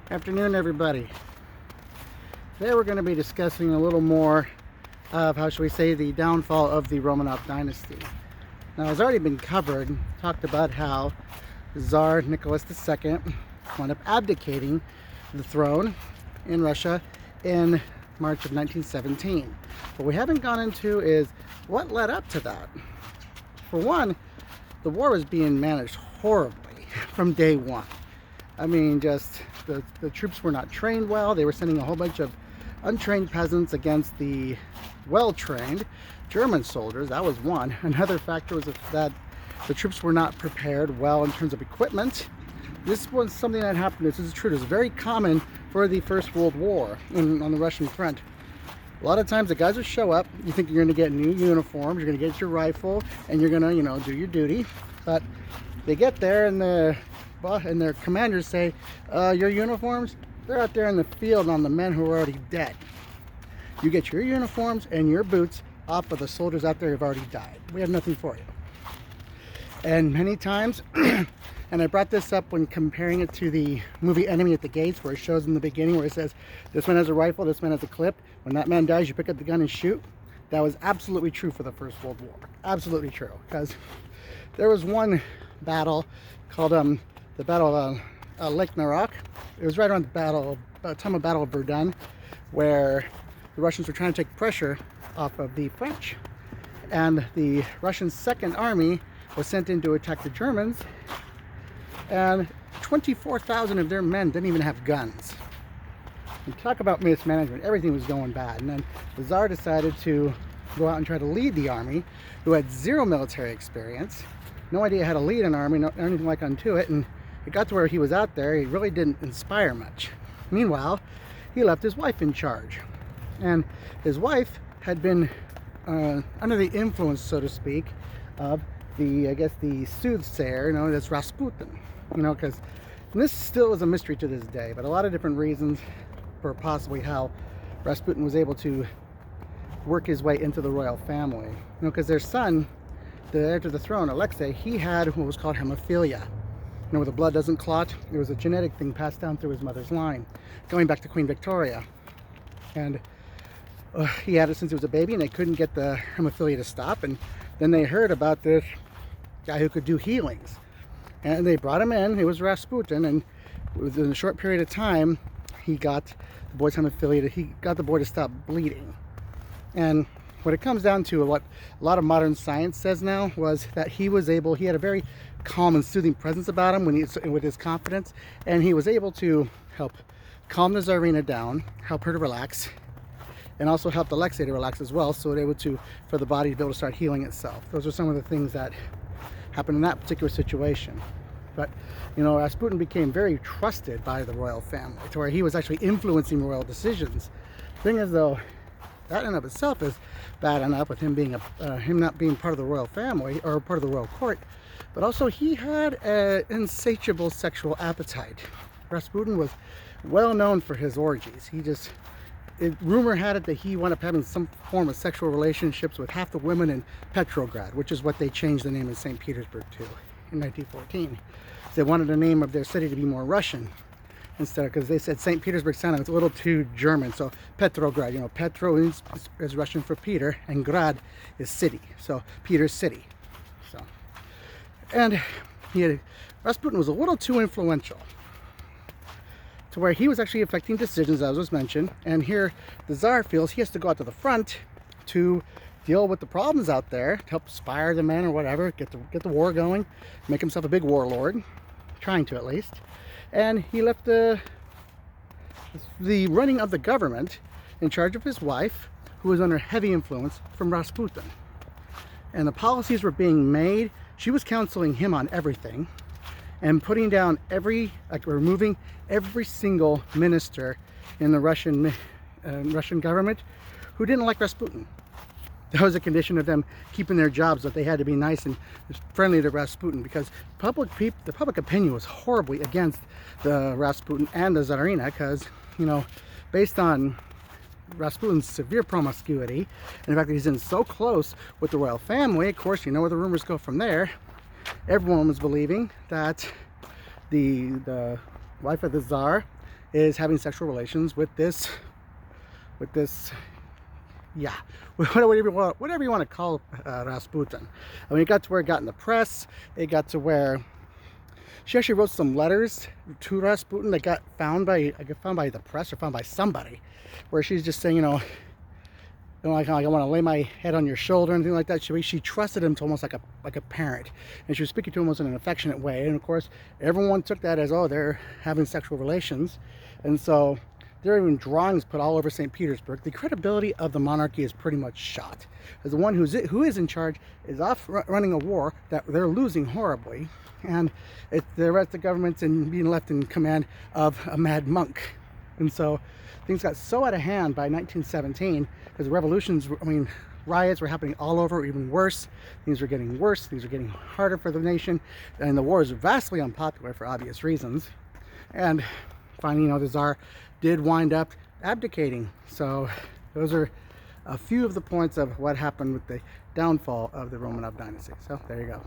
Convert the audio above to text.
Afternoon, everybody. Today we're going to be discussing a little more of, how shall we say, the downfall of the Romanov Dynasty. Now, it's already been covered, talked about how Tsar Nicholas II wound up abdicating the throne in Russia in March of 1917. What we haven't gone into is what led up to that. For one, the war was being managed horribly from day one. I mean, just the troops were not trained well. They were sending a whole bunch of untrained peasants against the well-trained German soldiers. That was one. Another factor was that the troops were not prepared well in terms of equipment. This was something that happened. This is true. It was very common for the First World War on the Russian front. A lot of times the guys would show up. You think you're going to get new uniforms, you're going to get your rifle, and you're going to, do your duty. But they get there and their commanders say, your uniforms, they're out there in the field on the men who are already dead. You get your uniforms and your boots off of the soldiers out there who've already died. We have nothing for you. And many times, and I brought this up when comparing it to the movie Enemy at the Gates, where it shows in the beginning where it says, this man has a rifle, this man has a clip. When that man dies, you pick up the gun and shoot. That was absolutely true for the First World War. Absolutely true. Because there was one battle called the Battle of Lake Narok. It was right around the time of Battle of Verdun, where the Russians were trying to take pressure off of the French. And the Russian Second Army was sent in to attack the Germans, and 24,000 of their men didn't even have guns. And talk about mismanagement. Everything was going bad. And then the Tsar decided to go out and try to lead the army, who had zero military experience, no idea how to lead an army, anything like unto it, and it got to where he was out there, he really didn't inspire much. Meanwhile, he left his wife in charge. And his wife had been under the influence, so to speak, of the soothsayer, that's Rasputin. Because this still is a mystery to this day, but a lot of different reasons for possibly how Rasputin was able to work his way into the royal family. Because their son, the heir to the throne, Alexei, he had what was called hemophilia. Where the blood doesn't clot. It was a genetic thing passed down through his mother's line, going back to Queen Victoria. And he had it since he was a baby, and they couldn't get the hemophilia to stop. And then they heard about this guy who could do healings. And they brought him in. It was Rasputin, and within a short period of time, he got the boy's hemophilia. He got the boy to stop bleeding. And what it comes down to, what a lot of modern science says now, was that he had a very calm and soothing presence about him with his confidence, and he was able to help calm the Tsarina down, help her to relax, and also helped Alexei to relax as well, so for the body to be able to start healing itself. Those are some of the things that happened in that particular situation. But Rasputin became very trusted by the royal family, to where he was actually influencing royal decisions. The thing is, though, that in of itself is bad enough, with him not being part of the royal family or part of the royal court, but also he had an insatiable sexual appetite. Rasputin was well known for his orgies. Rumor had it that he wound up having some form of sexual relationships with half the women in Petrograd, which is what they changed the name of St. Petersburg to in 1914. They wanted the name of their city to be more Russian, because they said St. Petersburg sounded a little too German. So Petrograd, Petro is Russian for Peter, and Grad is city, so Peter's city. And Rasputin was a little too influential, to where he was actually affecting decisions, as was mentioned. And here the Tsar feels he has to go out to the front to deal with the problems out there, to help inspire the men or whatever, get the war going, make himself a big warlord, trying to at least. And he left the running of the government in charge of his wife, who was under heavy influence from Rasputin. And the policies were being made. She was counseling him on everything, and putting down removing every single minister in the Russian government who didn't like Rasputin. That was a condition of them keeping their jobs, that they had to be nice and friendly to Rasputin, because the public opinion was horribly against the Rasputin and the Tsarina, because based on Rasputin's severe promiscuity and the fact that he's in so close with the royal family, of course, where the rumors go from there. Everyone was believing that the wife of the Tsar is having sexual relations with this, yeah, whatever you want to call Rasputin. I mean, it got to where it got in the press. It got to where she actually wrote some letters to Rasputin that got found by the press, or found by somebody, where she's just saying, like, I want to lay my head on your shoulder and anything like that. She trusted him to almost like a parent, and she was speaking to him in an affectionate way. And of course, everyone took that as, oh, they're having sexual relations, and so there are even drawings put all over St. Petersburg. The credibility of the monarchy is pretty much shot, as the one who is in charge is off running a war that they're losing horribly, and the rest of the government's being left in command of a mad monk. And so things got so out of hand by 1917, because the revolutions, I mean, riots were happening all over, even worse. Things were getting worse, things were getting harder for the nation, and the war is vastly unpopular for obvious reasons. And finally, the Tsar did wind up abdicating. So those are a few of the points of what happened with the downfall of the Romanov dynasty. So there you go.